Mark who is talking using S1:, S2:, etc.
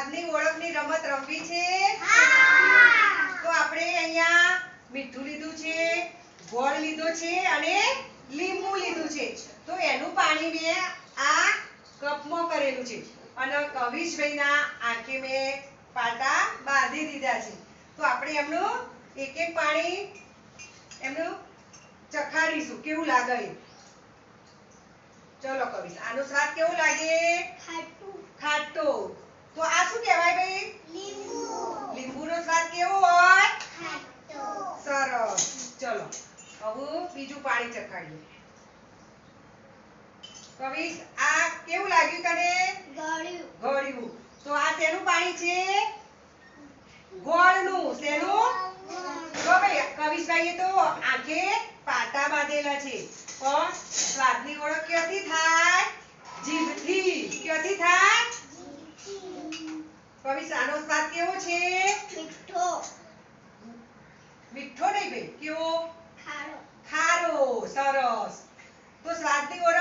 S1: સ્વાદની ઓળખની રમત રમવી છે? તો આપણે અહીંયા મીઠું લીધું છે, ગોળ લીધો છે અને લીંબુ લીધું છે. તો એનું પાણી મેં આ કપમાં કરેલું છે અને કવિશભાઈના આંખે મેં પાટા બાંધી દીધા છે. તો આપણે એમનું એક એક પાણી એમનું ચખાડીશું કેવું લાગે એ. ચલો કવિશ, આનો સ્વાદ કેવો લાગે? ખાટો. તો આ શું કહેવાય ભાઈ? લીંબુનો સ્વાદ કેવો હોય? સરસ. ચલો હવે બીજું પાણી ચખાડીએ. કવિશ, આ કેવું લાગ્યું તને? ગળ્યું. તો આ શેનું પાણી છે? ગોળનું. શેનું? જો ભાઈ કવિશભાઈએ તો આંખે પાટા બાંધેલા છે, પણ સ્વાદની ઓળખ ક્યાંથી થાય? જીભથી. ક્યાંથી થાય? કવિશ, આનો સ્વાદ કેવો છે? મીઠો નહીં ભાઈ, કેવો? ખારો. સરસ. તો સ્વાદની ઓળખ